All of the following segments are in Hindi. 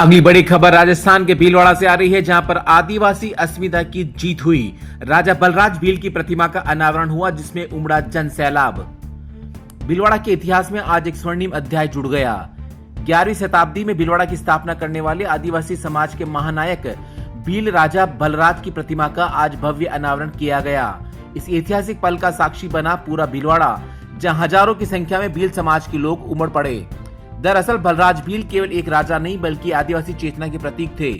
अगली बड़ी खबर राजस्थान के भीलवाड़ा से आ रही है, जहां पर आदिवासी अस्मिता की जीत हुई। राजा बलराज भील की प्रतिमा का अनावरण हुआ, जिसमें उमड़ा जन सैलाब। भीलवाड़ा के इतिहास में आज एक स्वर्णिम अध्याय जुड़ गया। 11वीं शताब्दी में भीलवाड़ा की स्थापना करने वाले आदिवासी समाज के महानायक भील राजा बलराज की प्रतिमा का आज भव्य अनावरण किया गया। इस ऐतिहासिक पल का साक्षी बना पूरा भीलवाड़ा, जहां हजारों की संख्या में भील समाज के लोग उमड़ पड़े। दरअसल बलराज भील केवल एक राजा नहीं बल्कि आदिवासी चेतना के प्रतीक थे।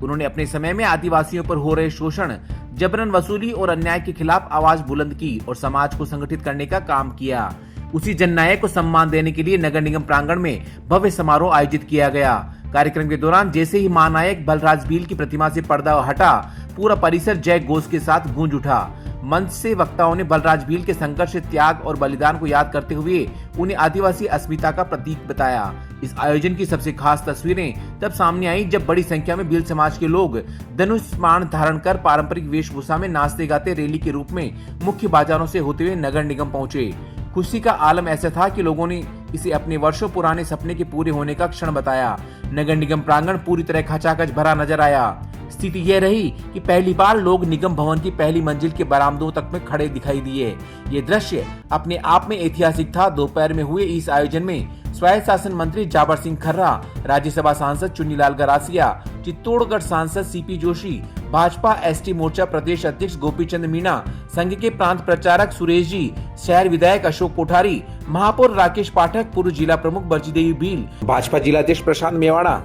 उन्होंने अपने समय में आदिवासियों पर हो रहे शोषण, जबरन वसूली और अन्याय के खिलाफ आवाज बुलंद की और समाज को संगठित करने का काम किया। उसी जननायक को सम्मान देने के लिए नगर निगम प्रांगण में भव्य समारोह आयोजित किया गया। कार्यक्रम के दौरान जैसे ही महानायक बलराज भील की प्रतिमा से पर्दा हटा, पूरा परिसर जय घोष के साथ गूंज उठा। मंच से वक्ताओं ने बलराज भील के संघर्ष, त्याग और बलिदान को याद करते हुए उन्हें आदिवासी अस्मिता का प्रतीक बताया। इस आयोजन की सबसे खास तस्वीरें तब सामने आई जब बड़ी संख्या में भील समाज के लोग धनुष बाण धारण कर पारंपरिक वेशभूषा में नाचते गाते रैली के रूप में मुख्य बाजारों से होते हुए नगर निगम पहुंचे। खुशी का आलम ऐसा था कि लोगों ने इसे अपने वर्षों पुराने सपने के पूरे होने का क्षण बताया। नगर निगम प्रांगण पूरी तरह खचाखच भरा नजर आया। स्थिति यह रही कि पहली बार लोग निगम भवन की पहली मंजिल के बरामदों तक में खड़े दिखाई दिए। ये दृश्य अपने आप में ऐतिहासिक था। दोपहर में हुए इस आयोजन में स्वायत्त शासन मंत्री जाबर सिंह खर्रा, राज्यसभा सांसद चुन्नीलाल गरासिया, चित्तौड़गढ़ सांसद सीपी जोशी, भाजपा एसटी मोर्चा प्रदेश अध्यक्ष गोपीचंद मीणा, संघ के प्रांत प्रचारक सुरेश जी, शहर विधायक अशोक कोठारी, महापौर राकेश पाठक, पूर्व जिला प्रमुख बर्जीदेवी भील, भाजपा जिलाध्यक्ष प्रशांत मेवाड़ा,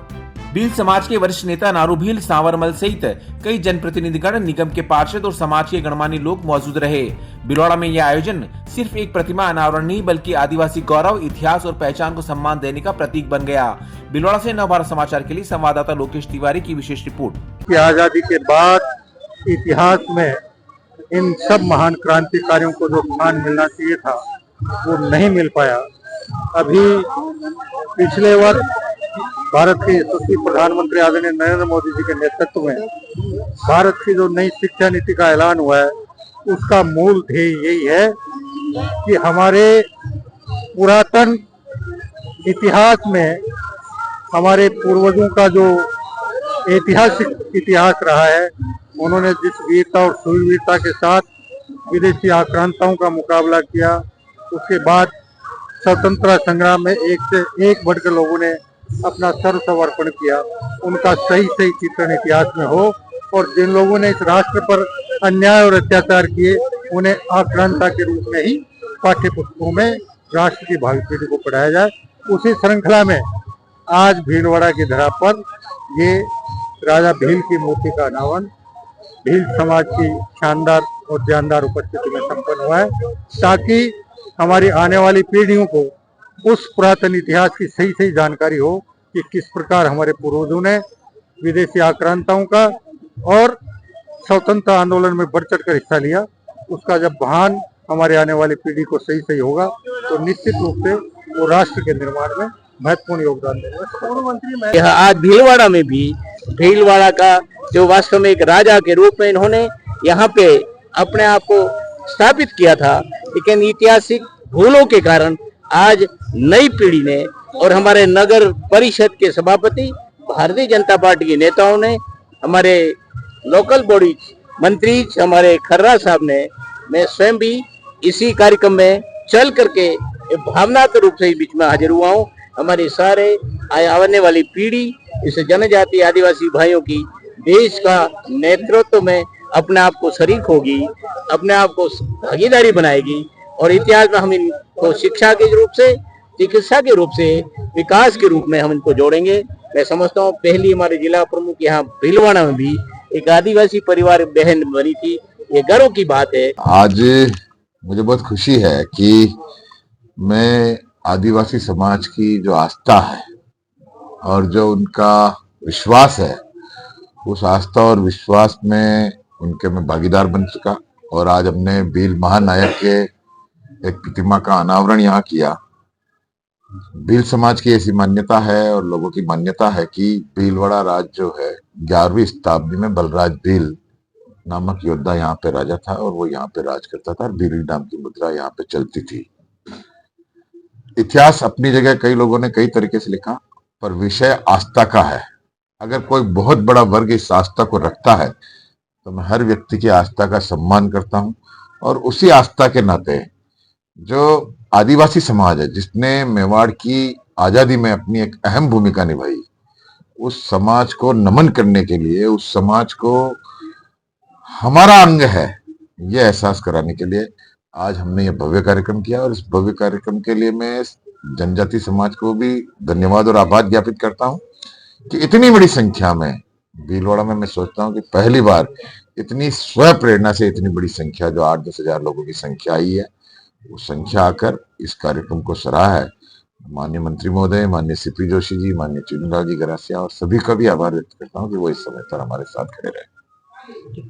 भील समाज के वरिष्ठ नेता नारू भील, सांवरमल सहित कई जनप्रतिनिधिगण, निगम के पार्षद और समाज के गणमान्य लोग मौजूद रहे। भीलवाड़ा में यह आयोजन सिर्फ एक प्रतिमा अनावरण नहीं बल्कि आदिवासी गौरव, इतिहास और पहचान को सम्मान देने का प्रतीक बन गया। भीलवाड़ा से नवभारत समाचार के लिए संवाददाता लोकेश तिवारी की विशेष रिपोर्ट। आजादी के बाद इतिहास में इन सब महान क्रांतिकारियों को जो स्थान मिलना चाहिए था वो नहीं मिल पाया। अभी पिछले वर्ष भारत के यशस्वी प्रधानमंत्री आदरणीय नरेंद्र मोदी जी के नेतृत्व में भारत की जो नई शिक्षा नीति का ऐलान हुआ है, उसका मूल ध्येय यही है कि हमारे पुरातन इतिहास में हमारे पूर्वजों का जो ऐतिहासिक इतिहास रहा है, उन्होंने जिस वीरता और शूरवीरता के साथ विदेशी आक्रांताओं का मुकाबला किया, उसके बाद स्वतंत्रता संग्राम में एक से एक बढ़कर लोगों ने अपना सर्वसमर्पण किया, उनका सही सही चित्रण इतिहास में हो और जिन लोगों ने इस राष्ट्र पर अन्याय और अत्याचार किए उन्हें आक्रांता के रूप में ही पाठ्य पुस्तकों में राष्ट्र की भावी पीढ़ी को पढ़ाया जाए। उसी श्रृंखला में आज भीलवाड़ा की धरा पर ये राजा भील की मूर्ति का अनावरण भील समाज की शानदार और जानदार उपस्थिति में संपन्न हुआ है, ताकि हमारी आने वाली पीढ़ियों को उस पुरातन इतिहास की सही सही जानकारी हो कि किस प्रकार हमारे पूर्वजों ने विदेशी आक्रांताओं का और स्वतंत्रता आंदोलन में बढ़ चढ़कर हिस्सा लिया। उसका जब भान हमारे आने वाली पीढ़ी को सही सही होगा तो निश्चित रूप से वो राष्ट्र के निर्माण में महत्वपूर्ण योगदान देंगे। आज भीलवाड़ा में भी भीलवाड़ा का जो वास्तव में एक राजा के रूप में इन्होंने यहाँ पे अपने आप को स्थापित किया था, लेकिन ऐतिहासिक भूलों के कारण आज नई पीढ़ी ने और हमारे नगर परिषद के सभापति, भारतीय जनता पार्टी के नेताओं ने, हमारे लोकल बॉडी मंत्री हमारे खर्रा साहब ने, मैं स्वयं भी इसी कार्यक्रम में चल करके भावनात्मक रूप से बीच में हाजिर हुआ हूँ। हमारी सारे आने वाली पीढ़ी इस जनजाति आदिवासी भाइयों की देश का नेतृत्व में अपने आप को शरीक होगी, अपने आप को भागीदारी बनाएगी और इतिहास में हम इनको शिक्षा के रूप से, चिकित्सा के रूप से, विकास के रूप में हम इनको जोड़ेंगे। मैं समझता हूँ पहली हमारे जिला प्रमुख यहाँ भीलवाड़ा में भी एक आदिवासी परिवार बहन बनी थी, ये गर्व की बात है। आज मुझे बहुत खुशी है कि मैं आदिवासी समाज की जो आस्था है और जो उनका विश्वास है, उस आस्था और विश्वास में उनके मैं भागीदार बन चुका और आज हमने भील महानायक के एक प्रतिमा का अनावरण यहाँ किया। भील समाज की ऐसी मान्यता है और लोगों की मान्यता है कि भीलवाड़ा राज जो है 11वीं शताब्दी में बलराज भील नामक योद्धा यहाँ पे राजा था और वो यहाँ पे राज करता था और भील नाम की मुद्रा यहाँ पे चलती थी। इतिहास अपनी जगह कई लोगों ने कई तरीके से लिखा, पर विषय आस्था का है अगर कोई बहुत बड़ा वर्ग इस आस्था को रखता है तो मैं हर व्यक्ति की आस्था का सम्मान करता हूं, और उसी आस्था के नाते जो आदिवासी समाज है जिसने मेवाड़ की आजादी में अपनी एक अहम भूमिका निभाई, उस समाज को नमन करने के लिए, उस समाज को हमारा अंग है ये एहसास कराने के लिए आज हमने ये भव्य कार्यक्रम किया। और इस भव्य कार्यक्रम के लिए मैं जनजाति समाज को भी धन्यवाद और आभार ज्ञापित करता हूं कि इतनी बड़ी संख्या में भीलवाड़ा में, मैं सोचता हूं कि पहली बार इतनी स्व प्रेरणा से इतनी बड़ी संख्या, जो 8-10 हजार लोगों की संख्या आई है, वो संख्या आकर इस कार्यक्रम को सराहा है। माननीय मंत्री महोदय, माननीय सीपी जोशी जी, माननीय चुनीलाल जी गरासिया और सभी का भी आभार व्यक्त करता हूँ कि वो इस समय पर हमारे साथ खड़े रहे।